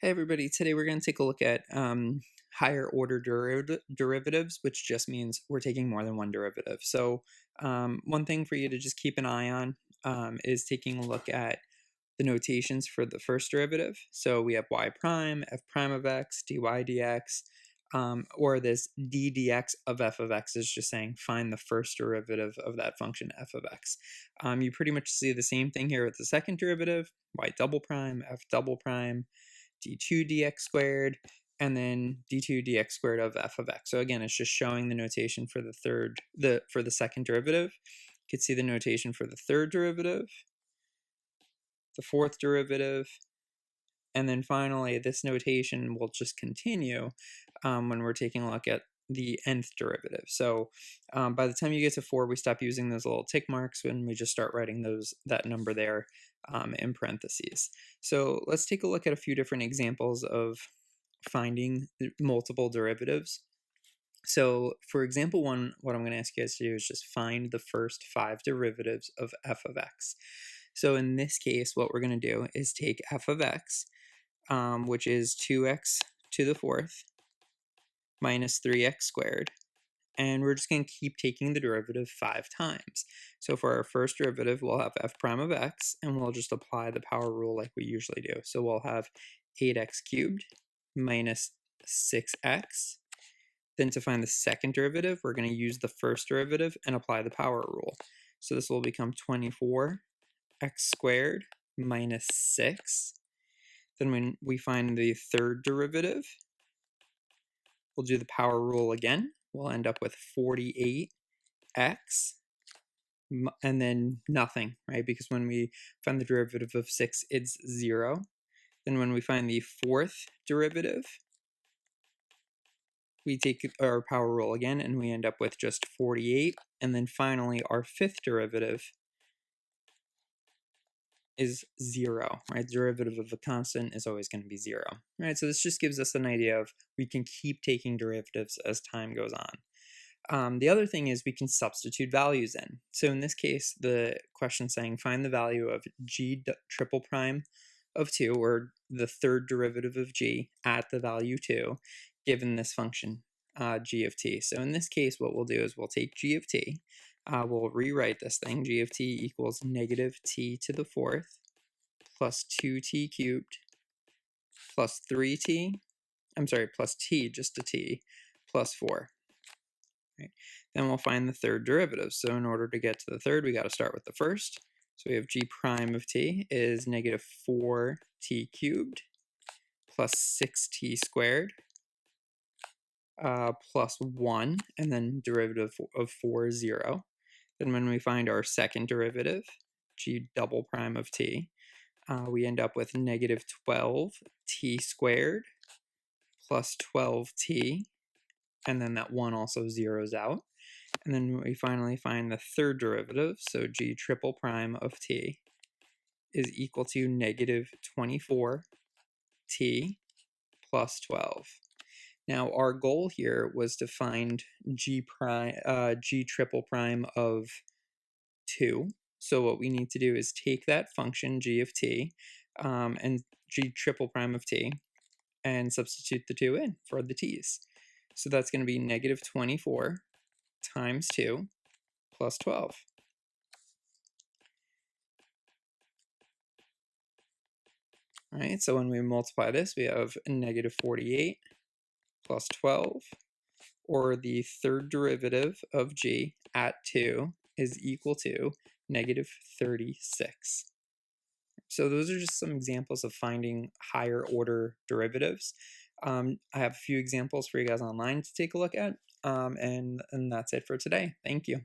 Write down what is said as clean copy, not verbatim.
Hey everybody, today we're going to take a look at higher order derivatives, which just means we're taking more than one derivative. So one thing for you to just keep an eye on is taking a look at the notations for the first derivative. So we have y prime, f prime of x, dy dx, or this d dx of f of x is just saying find the first derivative of that function f of x. You pretty much see the same thing here with the second derivative, y double prime, f double prime, d2 dx squared, and then d2 dx squared of f of x. So again, it's just showing the notation for the second derivative. You can see the notation for the third derivative, the fourth derivative, and then finally this notation will just continue when we're taking a look at the nth derivative. So by the time you get to 4, we stop using those little tick marks when we just start writing that number there in parentheses. So let's take a look at a few different examples of finding multiple derivatives. So for example 1, what I'm going to ask you guys to do is just find the first 5 derivatives of f of x. So in this case, what we're going to do is take f of x, which is 2x to the fourth minus 3x squared, and we're just going to keep taking the derivative 5 times. So for our first derivative, we'll have f prime of x, and we'll just apply the power rule like we usually do. So we'll have 8x cubed minus 6x. Then to find the second derivative, we're going to use the first derivative and apply the power rule. So this will become 24x squared minus 6. Then when we find the third derivative, we'll do the power rule again. We'll end up with 48x and then nothing, right? Because when we find the derivative of 6, it's 0. Then when we find the fourth derivative, we take our power rule again and we end up with just 48. And then finally, our fifth derivative is 0, right? The derivative of a constant is always going to be 0, right? So this just gives us an idea of we can keep taking derivatives as time goes on. The other thing is we can substitute values in. So in this case, the question saying find the value of g triple prime of 2, or the third derivative of g at the value 2, given this function g of t. So in this case, what we'll do is we'll take g of t, we'll rewrite this thing, g of t equals negative t to the fourth plus 2t cubed plus 3t, plus t, just a t, plus 4. Right? Then we'll find the third derivative. So in order to get to the third, we got to start with the first. So we have g prime of t is negative 4t cubed plus 6t squared plus 1, and then derivative of 4 is 0. Then when we find our second derivative, g double prime of t, we end up with negative 12t squared plus 12t, and then that 1 also zeroes out. And then we finally find the third derivative, so g triple prime of t is equal to negative 24t plus 12. Now our goal here was to find g triple prime of 2. So what we need to do is take that function g of t and g triple prime of t and substitute the 2 in for the t's. So that's going to be negative 24 times 2 plus 12. All right, so when we multiply this, we have negative 48 plus 12, or the third derivative of g at 2 is equal to negative 36. So those are just some examples of finding higher order derivatives. I have a few examples for you guys online to take a look at, and that's it for today. Thank you.